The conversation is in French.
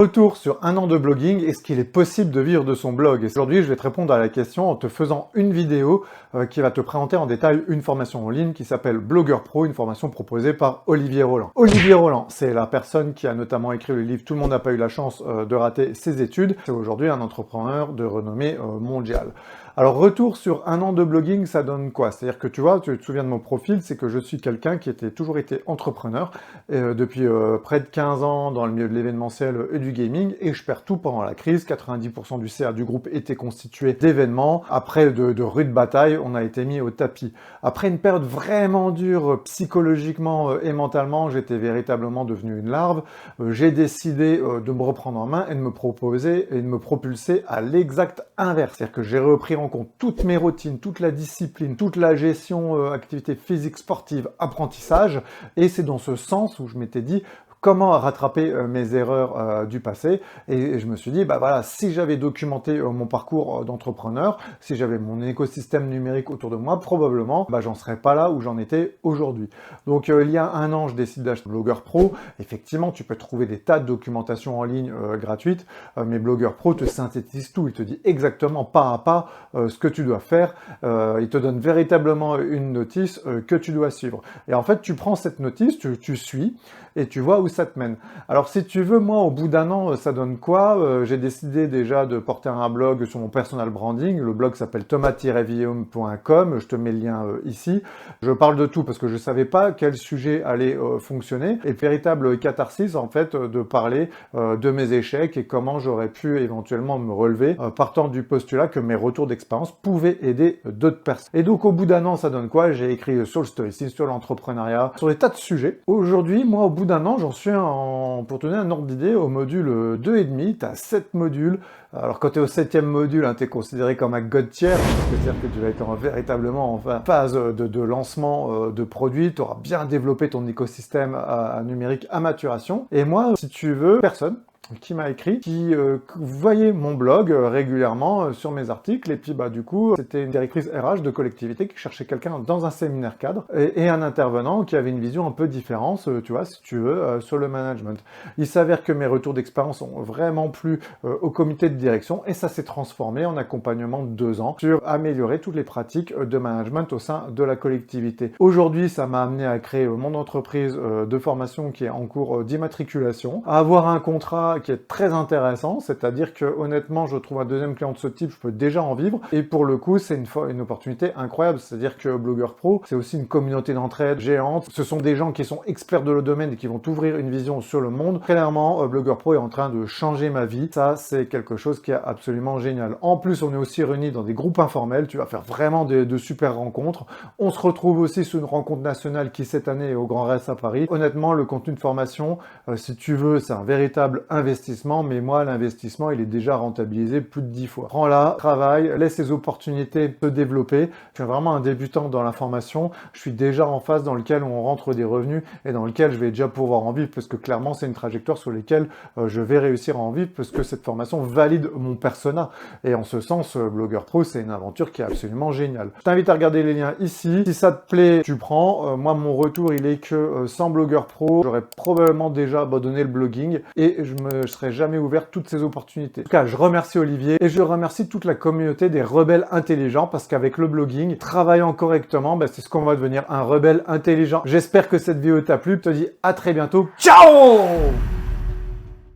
Retour sur un an de blogging, est-ce qu'il est possible de vivre de son blog? Et aujourd'hui, je vais te répondre à la question en te faisant une vidéo qui va te présenter en détail une formation en ligne qui s'appelle Blogueur Pro, une formation proposée par Olivier Roland. Olivier Roland, c'est la personne qui a notamment écrit le livre « Tout le monde n'a pas eu la chance de rater ses études ». C'est aujourd'hui un entrepreneur de renommée mondiale. Alors, retour sur un an de blogging, ça donne quoi? C'est-à-dire que tu vois, tu te souviens de mon profil, c'est que je suis quelqu'un qui était toujours été entrepreneur depuis près de 15 ans dans le milieu de l'événementiel et du gaming, et je perds tout pendant la crise. 90% du CA du groupe était constitué d'événements. Après de rudes batailles, on a été mis au tapis. Après une période vraiment dure psychologiquement et mentalement, j'étais véritablement devenu une larve. J'ai décidé de me reprendre en main et de me proposer et de me propulser à l'exact inverse. C'est-à-dire que j'ai repris en compte toutes mes routines, toute la discipline, toute la gestion, activité physique, sportive, apprentissage, et c'est dans ce sens où je m'étais dit comment rattraper mes erreurs du passé, et je me suis dit, bah voilà, si j'avais documenté mon parcours d'entrepreneur, si j'avais mon écosystème numérique autour de moi, probablement, bah, j'en serais pas là où j'en étais aujourd'hui. Donc il y a un an, je décide d'acheter Blogueur Pro. Effectivement, tu peux trouver des tas de documentation en ligne gratuite, mais Blogueur Pro te synthétise tout, il te dit exactement pas à pas ce que tu dois faire, il te donne véritablement une notice que tu dois suivre. Et en fait, tu prends cette notice, tu suis, et tu vois où ça te mène. Alors si tu veux, moi au bout d'un an, ça donne quoi? J'ai décidé déjà de porter un blog sur mon personal branding. Le blog s'appelle thomas-villaume.com, je te mets le lien ici. Je parle de tout parce que je savais pas quel sujet allait fonctionner. Et véritable catharsis en fait de parler de mes échecs et comment j'aurais pu éventuellement me relever partant du postulat que mes retours d'expérience pouvaient aider d'autres personnes. Et donc au bout d'un an, ça donne quoi? J'ai écrit sur le stoïcisme, sur l'entrepreneuriat, sur des tas de sujets. Aujourd'hui, moi au bout d'un an, j'en suis pour te donner un ordre d'idée, au module 2,5, tu as 7 modules. Alors quand tu es au 7e module, hein, tu es considéré comme un god tier, c'est-à-dire que tu vas être véritablement en phase de lancement de produits, tu auras bien développé ton écosystème numérique à maturation. Et moi, si tu veux, personne qui m'a écrit, qui voyait mon blog régulièrement sur mes articles, et puis bah du coup c'était une directrice RH de collectivité qui cherchait quelqu'un dans un séminaire cadre, et un intervenant qui avait une vision un peu différente, tu vois, si tu veux, sur le management. Il s'avère que mes retours d'expérience ont vraiment plu au comité de direction, et ça s'est transformé en accompagnement de 2 ans sur améliorer toutes les pratiques de management au sein de la collectivité. Aujourd'hui, ça m'a amené à créer mon entreprise de formation qui est en cours d'immatriculation, à avoir un contrat qui est très intéressant, c'est-à-dire que honnêtement, je trouve un deuxième client de ce type, je peux déjà en vivre, et pour le coup, c'est une opportunité incroyable, c'est-à-dire que Blogueur Pro, c'est aussi une communauté d'entraide géante, ce sont des gens qui sont experts de le domaine et qui vont t'ouvrir une vision sur le monde. Clairement, Blogueur Pro est en train de changer ma vie, ça c'est quelque chose qui est absolument génial. En plus, on est aussi réunis dans des groupes informels, tu vas faire vraiment de super rencontres, on se retrouve aussi sur une rencontre nationale qui cette année est au Grand Rex à Paris. Honnêtement, le contenu de formation, si tu veux, c'est un véritable investissement, mais moi, l'investissement, il est déjà rentabilisé plus de 10 fois. Prends-la, travaille, laisse ces opportunités se développer. Je suis vraiment un débutant dans la formation. Je suis déjà en phase dans lequel on rentre des revenus et dans lequel je vais déjà pouvoir en vivre parce que clairement, c'est une trajectoire sur laquelle je vais réussir à en vivre parce que cette formation valide mon persona. Et en ce sens, Blogueur Pro, c'est une aventure qui est absolument géniale. Je t'invite à regarder les liens ici. Si ça te plaît, tu prends. Moi, mon retour, il est que sans Blogueur Pro, j'aurais probablement déjà abandonné le blogging et je serais jamais ouvert toutes ces opportunités. En tout cas, je remercie Olivier et je remercie toute la communauté des rebelles intelligents parce qu'avec le blogging, travaillant correctement, bah, c'est ce qu'on va devenir, un rebelle intelligent. J'espère que cette vidéo t'a plu. Je te dis à très bientôt. Ciao!